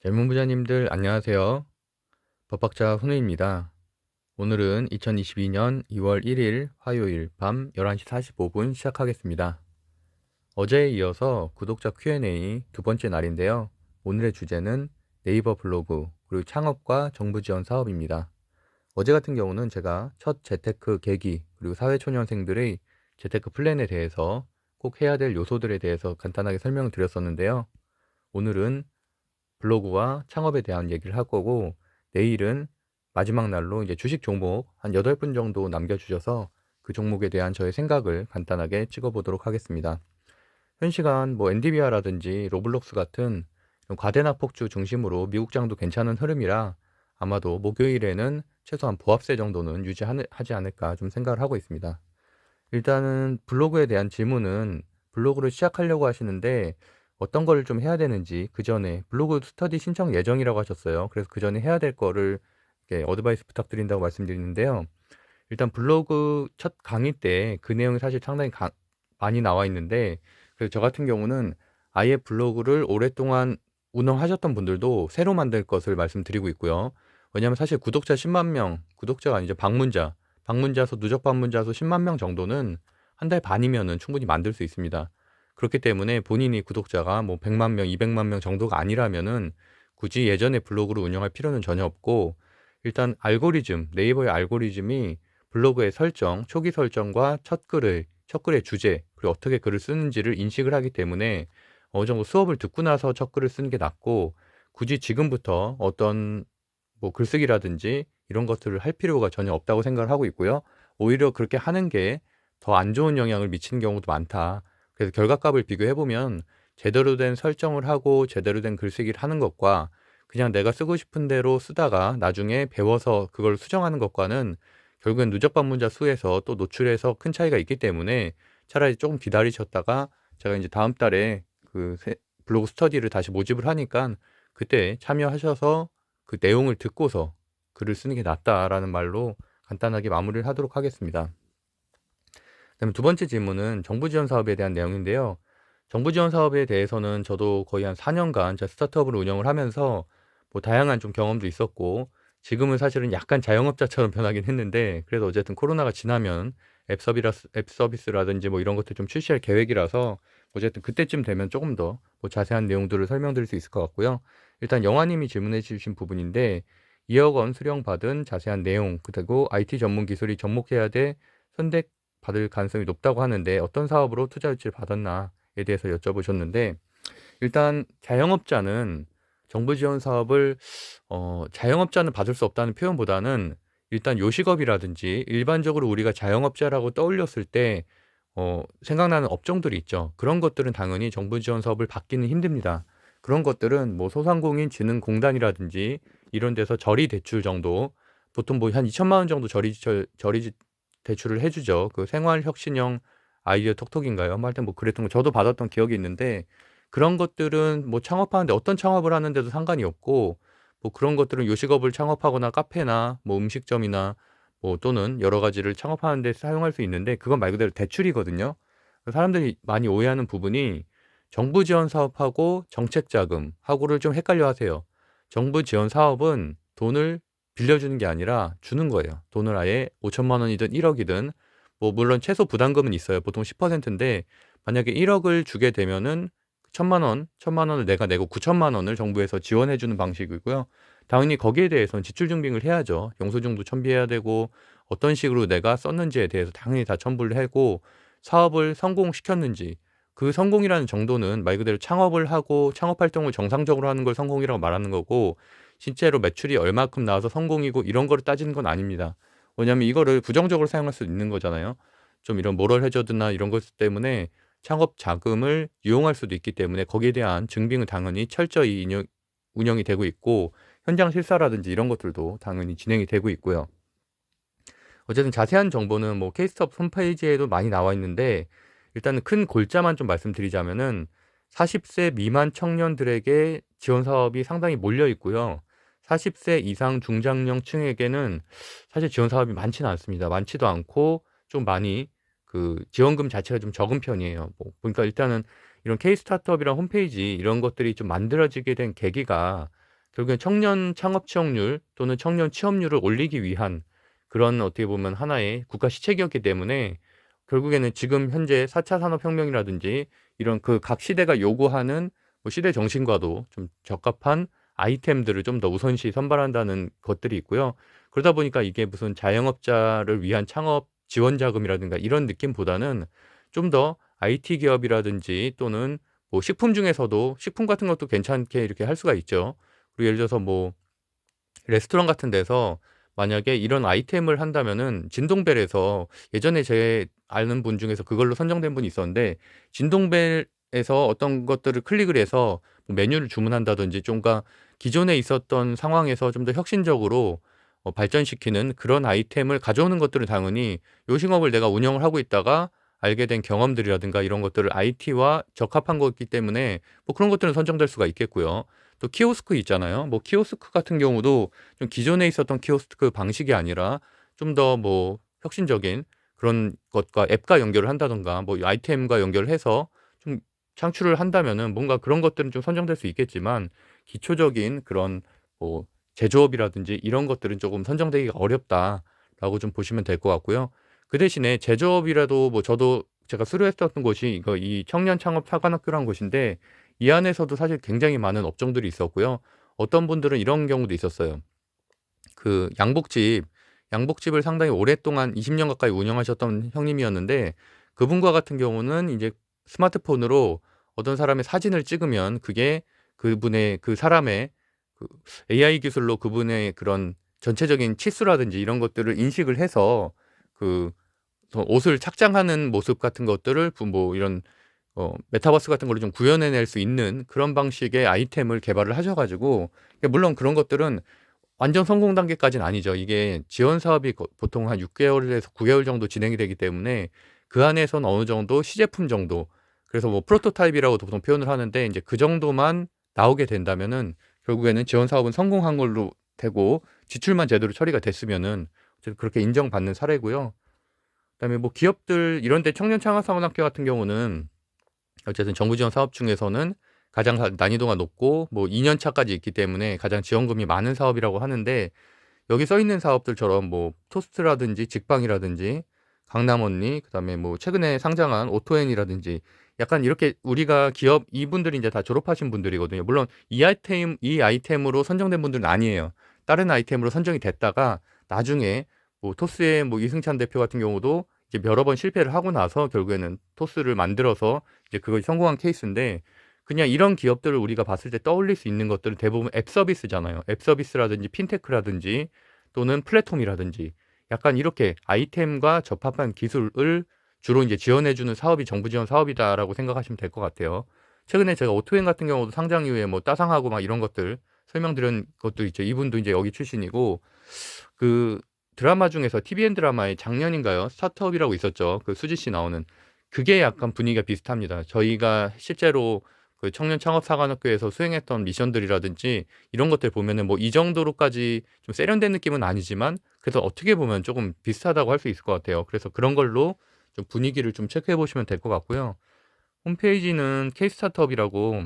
재무부자님들 안녕하세요. 법학자 훈우입니다. 오늘은 2022년 2월 1일 화요일 밤 11시 45분 시작하겠습니다. 어제에 이어서 구독자 Q&A 두 번째 날인데요. 오늘의 주제는 네이버 블로그 그리고 창업과 정부 지원 사업입니다. 어제 같은 경우는 제가 첫 재테크 계기 그리고 사회초년생들의 재테크 플랜에 대해서 꼭 해야 될 요소들에 대해서 간단하게 설명을 드렸었는데요. 오늘은 블로그와 창업에 대한 얘기를 할 거고, 내일은 마지막 날로 이제 주식 종목 한 8분 정도 남겨주셔서 그 종목에 대한 저의 생각을 간단하게 찍어보도록 하겠습니다. 현 시간 뭐 엔디비아라든지 로블록스 같은 이런 과대납폭주 중심으로 미국장도 괜찮은 흐름이라 아마도 목요일에는 최소한 보합세 정도는 유지하지 않을까 좀 생각을 하고 있습니다. 일단은 블로그에 대한 질문은, 블로그를 시작하려고 하시는데 어떤 거를 좀 해야 되는지, 그 전에 블로그 스터디 신청 예정이라고 하셨어요. 그래서 그 전에 해야 될 거를 이렇게 어드바이스 부탁드린다고 말씀드리는데요. 일단 블로그 첫 강의 때 그 내용이 사실 상당히 많이 나와 있는데, 그래서 저 같은 경우는 아예 블로그를 오랫동안 운영하셨던 분들도 새로 만들 것을 말씀드리고 있고요. 왜냐하면 사실 구독자 10만 명, 구독자가 아니죠. 방문자 수, 누적 방문자 수 10만 명 정도는 한 달 반이면은 충분히 만들 수 있습니다. 그렇기 때문에 본인이 구독자가 뭐 100만 명, 200만 명 정도가 아니라면은 굳이 예전에 블로그를 운영할 필요는 전혀 없고, 일단 알고리즘, 네이버의 알고리즘이 블로그의 설정, 초기 설정과 첫 글의 주제, 그리고 어떻게 글을 쓰는지를 인식을 하기 때문에 어느 정도 수업을 듣고 나서 첫 글을 쓰는 게 낫고, 굳이 지금부터 어떤 뭐 글쓰기라든지 이런 것들을 할 필요가 전혀 없다고 생각을 하고 있고요. 오히려 그렇게 하는 게 더 안 좋은 영향을 미치는 경우도 많다. 그래서 결과값을 비교해 보면 제대로 된 설정을 하고 제대로 된 글쓰기를 하는 것과 그냥 내가 쓰고 싶은 대로 쓰다가 나중에 배워서 그걸 수정하는 것과는 결국엔 누적 방문자 수에서 또 노출해서 큰 차이가 있기 때문에 차라리 조금 기다리셨다가 제가 이제 다음 달에 블로그 스터디를 다시 모집을 하니까 그때 참여하셔서 그 내용을 듣고서 글을 쓰는 게 낫다라는 말로 간단하게 마무리를 하도록 하겠습니다. 그다음에 두 번째 질문은 정부 지원 사업에 대한 내용인데요. 정부 지원 사업에 대해서는 저도 거의 한 4년간 제 스타트업을 운영을 하면서 뭐 다양한 좀 경험도 있었고, 지금은 사실은 약간 자영업자처럼 변하긴 했는데, 그래도 어쨌든 코로나가 지나면 앱 서비스라든지 뭐 이런 것들 좀 출시할 계획이라서 어쨌든 그때쯤 되면 조금 더 뭐 자세한 내용들을 설명드릴 수 있을 것 같고요. 일단 영화님이 질문해 주신 부분인데, 2억 원 수령받은 자세한 내용, 그리고 IT 전문 기술이 접목해야 돼 선택 받을 가능성이 높다고 하는데 어떤 사업으로 투자 유치를 받았나에 대해서 여쭤보셨는데, 일단 자영업자는 정부 지원 사업을 자영업자는 받을 수 없다는 표현보다는 일단 요식업이라든지 일반적으로 우리가 자영업자라고 떠올렸을 때 생각나는 업종들이 있죠. 그런 것들은 당연히 정부 지원 사업을 받기는 힘듭니다. 그런 것들은 뭐 소상공인진흥공단이라든지 이런 데서 저리 대출 정도, 보통 뭐 한 2천만 원 정도 저리 대출을 해주죠. 그 생활혁신형 아이디어 톡톡인가요? 뭐 하여튼 뭐 그랬던 거 저도 받았던 기억이 있는데, 그런 것들은 뭐 창업하는데 어떤 창업을 하는데도 상관이 없고, 뭐 그런 것들은 요식업을 창업하거나 카페나 뭐 음식점이나 뭐 또는 여러 가지를 창업하는 데 사용할 수 있는데, 그건 말 그대로 대출이거든요. 사람들이 많이 오해하는 부분이 정부 지원 사업하고 정책 자금하고를 좀 헷갈려 하세요. 정부 지원 사업은 돈을 빌려주는 게 아니라 주는 거예요. 돈을 아예 5천만 원이든 1억이든, 뭐 물론 최소 부담금은 있어요. 보통 10%인데 만약에 1억을 주게 되면은 천만 원을 내가 내고 9천만 원을 정부에서 지원해 주는 방식이고요. 당연히 거기에 대해서는 지출 증빙을 해야죠. 영수증도 첨부해야 되고, 어떤 식으로 내가 썼는지에 대해서 당연히 다 첨부를 하고, 사업을 성공시켰는지, 그 성공이라는 정도는 말 그대로 창업을 하고 창업 활동을 정상적으로 하는 걸 성공이라고 말하는 거고, 실제로 매출이 얼마큼 나와서 성공이고 이런 거를 따지는 건 아닙니다. 왜냐하면 이거를 부정적으로 사용할 수 있는 거잖아요. 좀 이런 모럴 해저드나 이런 것 때문에 창업 자금을 이용할 수도 있기 때문에 거기에 대한 증빙은 당연히 철저히 운영이 되고 있고, 현장 실사라든지 이런 것들도 당연히 진행이 되고 있고요. 어쨌든 자세한 정보는 뭐 케이스톱 홈페이지에도 많이 나와 있는데, 일단은 큰 골자만 좀 말씀드리자면은 40세 미만 청년들에게 지원 사업이 상당히 몰려 있고요. 40세 이상 중장년층에게는 사실 지원 사업이 많지는 않습니다. 많지도 않고 좀 많이 그 지원금 자체가 좀 적은 편이에요. 뭐 그러니까 일단은 이런 K 스타트업이랑 홈페이지 이런 것들이 좀 만들어지게 된 계기가 결국엔 청년 창업 취업률 또는 청년 취업률을 올리기 위한 그런 어떻게 보면 하나의 국가 시책이었기 때문에 결국에는 지금 현재 4차 산업혁명이라든지 이런 그 각 시대가 요구하는 뭐 시대 정신과도 좀 적합한 아이템들을 좀 더 우선시 선발한다는 것들이 있고요. 그러다 보니까 이게 무슨 자영업자를 위한 창업 지원 자금이라든가 이런 느낌보다는 좀 더 IT 기업이라든지 또는 뭐 식품 중에서도 식품 같은 것도 괜찮게 이렇게 할 수가 있죠. 그리고 예를 들어서 뭐 레스토랑 같은 데서 만약에 이런 아이템을 한다면은 진동벨에서 예전에 제 아는 분 중에서 그걸로 선정된 분이 있었는데 진동벨에서 어떤 것들을 클릭을 해서 뭐 메뉴를 주문한다든지 좀가 기존에 있었던 상황에서 좀 더 혁신적으로 발전시키는 그런 아이템을 가져오는 것들은 당연히 요식업을 내가 운영을 하고 있다가 알게 된 경험들이라든가 이런 것들을 IT와 적합한 거기 때문에 뭐 그런 것들은 선정될 수가 있겠고요. 또 키오스크 있잖아요. 뭐 키오스크 같은 경우도 좀 기존에 있었던 키오스크 방식이 아니라 좀 더 뭐 혁신적인 그런 것과 앱과 연결을 한다든가 뭐 아이템과 연결을 해서 좀 창출을 한다면은 뭔가 그런 것들은 좀 선정될 수 있겠지만 기초적인 그런 뭐 제조업이라든지 이런 것들은 조금 선정되기가 어렵다라고 좀 보시면 될 것 같고요. 그 대신에 제조업이라도 뭐 저도 제가 수료했었던 곳이 이거 이 청년 창업 사관학교라는 곳인데 이 안에서도 사실 굉장히 많은 업종들이 있었고요. 어떤 분들은 이런 경우도 있었어요. 그 양복집을 상당히 오랫동안 20년 가까이 운영하셨던 형님이었는데 그분과 같은 경우는 이제 스마트폰으로 어떤 사람의 사진을 찍으면 그게 그분의 그 사람의 그 AI 기술로 그분의 그런 전체적인 치수라든지 이런 것들을 인식을 해서 그 옷을 착장하는 모습 같은 것들을 뭐 이런 메타버스 같은 걸로 좀 구현해 낼 수 있는 그런 방식의 아이템을 개발을 하셔 가지고 물론 그런 것들은 완전 성공 단계까지는 아니죠. 이게 지원 사업이 보통 한 6 개월에서 9 개월 정도 진행이 되기 때문에 그 안에서는 어느 정도 시제품 정도 그래서 뭐 프로토타입이라고 보통 표현을 하는데 인제 그 정도만 나오게 된다면은 결국에는 지원 사업은 성공한 걸로 되고 지출만 제대로 처리가 됐으면은 어쨌든 그렇게 인정받는 사례고요. 그다음에 뭐 기업들 이런 데 청년 창업 사관학교 같은 경우는 어쨌든 정부 지원 사업 중에서는 가장 난이도가 높고 뭐 2년 차까지 있기 때문에 가장 지원금이 많은 사업이라고 하는데 여기 써 있는 사업들처럼 뭐 토스트라든지 직방이라든지 강남 언니 그다음에 뭐 최근에 상장한 오토앤이라든지 약간 이렇게 우리가 기업 이분들이 인제 다 졸업하신 분들이거든요. 물론 이 아이템으로 선정된 분들은 아니에요. 다른 아이템으로 선정이 됐다가 나중에 뭐 토스의 뭐 이승찬 대표 같은 경우도 이제 여러 번 실패를 하고 나서 결국에는 토스를 만들어서 이제 그것이 성공한 케이스인데 그냥 이런 기업들을 우리가 봤을 때 떠올릴 수 있는 것들은 대부분 앱 서비스잖아요. 앱 서비스라든지 핀테크라든지 또는 플랫폼이라든지 약간 이렇게 아이템과 적합한 기술을 주로 인제 지원해 주는 사업이 정부 지원 사업이다라고 생각하시면 될 것 같아요. 최근에 제가 오토앤 같은 경우도 상장 이후에 뭐 따상하고 막 이런 것들 설명드린 것도 있죠. 이분도 인제 여기 출신이고 그 드라마 중에서 TVN 드라마에 작년인가요? 스타트업이라고 있었죠. 그 수지 씨 나오는. 그게 약간 분위기가 비슷합니다. 저희가 실제로 그 청년 창업 사관학교에서 수행했던 미션들이라든지 이런 것들 보면은 뭐 이 정도로까지 좀 세련된 느낌은 아니지만 그래도 어떻게 보면 쪼금 비슷하다고 할 수 있을 것 같아요. 그래서 그런 걸로 좀 분위기를 좀 체크해 보시면 될 것 같고요. 홈페이지는 K스타트업이라고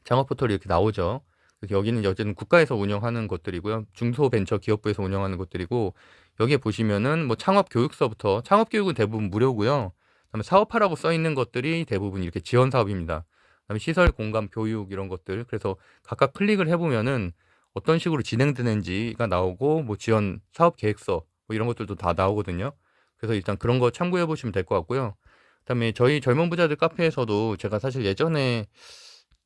창업 포털이 이렇게 나오죠. 그래서 여기는 어쨌든 국가에서 운영하는 것들이고요. 중소벤처기업부에서 운영하는 것들이고 여기에 보시면은 뭐 창업 교육서부터 창업 교육은 대부분 무료고요. 그다음에 사업하라고 써 있는 것들이 대부분 이렇게 지원 사업입니다. 그다음에 시설 공간 교육 이런 것들 그래서 각각 클릭을 해 보면은 어떤 식으로 진행되는지가 나오고 뭐 지원 사업 계획서 뭐 이런 것들도 다 나오거든요. 그래서 일단 그런 거 참고해 보시면 될 것 같고요. 그다음에 저희 젊은 부자들 카페에서도 제가 사실 예전에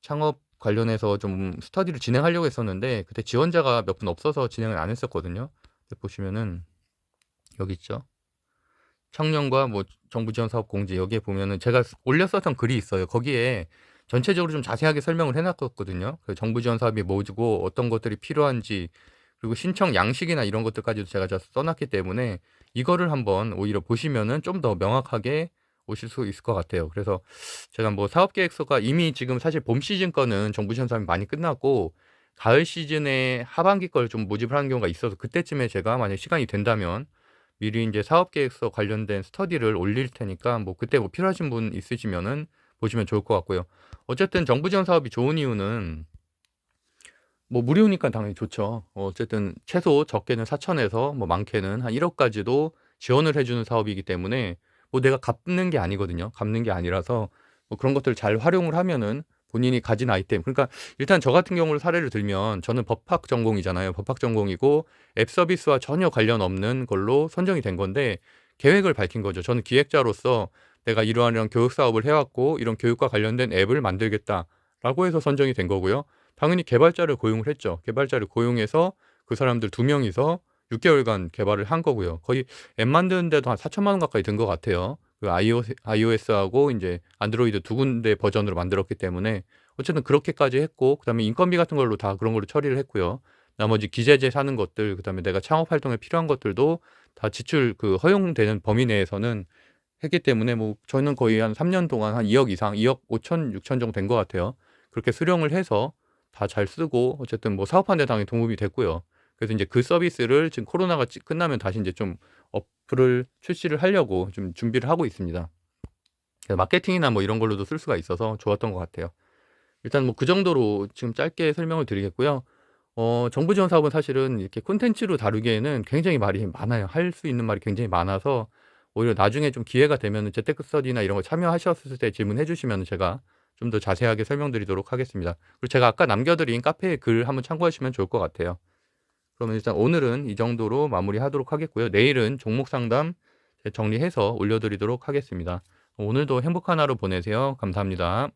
창업 관련해서 좀 스터디를 진행하려고 했었는데 그때 지원자가 몇 분 없어서 진행을 안 했었거든요. 근데 보시면은 여기 있죠. 청년과 뭐 정부 지원 사업 공지 여기에 보면은 제가 올렸었던 글이 있어요. 거기에 전체적으로 좀 자세하게 설명을 해 놨었거든요. 그 정부 지원 사업이 뭐고 어떤 것들이 필요한지 그리고 신청 양식이나 이런 것들까지도 제가 다 써 놨기 때문에 이거를 한번 오히려 보시면은 좀 더 명확하게 오실 수 있을 것 같아요. 그래서 제가 뭐 사업 계획서가 이미 지금 사실 봄 시즌 거는 정부 지원 사업이 많이 끝났고 가을 시즌에 하반기 걸 좀 모집을 하는 경우가 있어서 그때쯤에 제가 만약 시간이 된다면 미리 인제 사업 계획서 관련된 스터디를 올릴 테니까 뭐 그때 뭐 필요하신 분 있으시면은 보시면 좋을 것 같고요. 어쨌든 정부 지원 사업이 좋은 이유는 뭐 무료니까 당연히 좋죠. 어쨌든 최소 적게는 4천에서 뭐 많게는 한 1억 까지도 지원을 해 주는 사업이기 때문에 뭐 내가 갚는 게 아니거든요. 갚는 게 아니라서 뭐 그런 것들을 잘 활용을 하면은 본인이 가진 아이템, 그러니까 일단 저 같은 경우를 사례를 들면 저는 법학 전공이잖아요. 법학 전공이고 앱 서비스와 전혀 관련 없는 걸로 선정이 된 건데 계획을 밝힌 거죠. 저는 기획자로서 '내가 이러한 교육 사업을 해 왔고 이런 교육과 관련된 앱을 만들겠다.'라고 해서 선정이 된 거고요. 당연히 개발자를 고용을 했죠. 개발자를 고용해서 그 사람들 2명이서 6개월간 개발을 한 거고요. 거의 앱 만드는 데도 한 4천만 원 가까이 든 것 같아요. 그 iOS하고 인제 안드로이드 두 군데 버전으로 만들었기 때문에 어쨌든 그렇게까지 했고, 그다음에 인건비 같은 걸로 다 그런 걸로 처리를 했고요. 나머지 기재재 사는 것들, 그다음에 내가 창업 활동에 필요한 것들도 다 지출 허용되는 범위 내에서는 했기 때문에 뭐 저는 거의 한 3년 동안 한 2억 이상, 2억 5천, 6천 정도 된 것 같아요. 그렇게 수령을 해서 다 잘 쓰고 어쨌든 뭐 사업하는 데 당연히 도움이 됐고요. 그래서 인제 그 서비스를 지금 코로나가 끝나면 다시 인제 좀 어플을 출시를 하려고 좀 준비를 하고 있습니다. 그래서 마케팅이나 뭐 이런 걸로도 쓸 수가 있어서 좋았던 것 같아요. 일단 뭐 그 정도로 지금 짧게 설명을 드리겠고요. 정부 지원 사업은 사실은 이렇게 콘텐츠로 다루기에는 굉장히 말이 많아요. 할 수 있는 말이 굉장히 많아서 오히려 나중에 좀 기회가 되면은 재테크 스터디나 이런 거 참여하셨을 때 질문해 주시면은 제가 좀 더 자세하게 설명드리도록 하겠습니다. 그리고 제가 아까 남겨 드린 카페에 글 한번 참고하시면 좋을 것 같아요. 그러면 일단 오늘은 이 정도로 마무리하도록 하겠고요. 내일은 종목 상담 정리해서 올려 드리도록 하겠습니다. 오늘도 행복한 하루 보내세요. 감사합니다.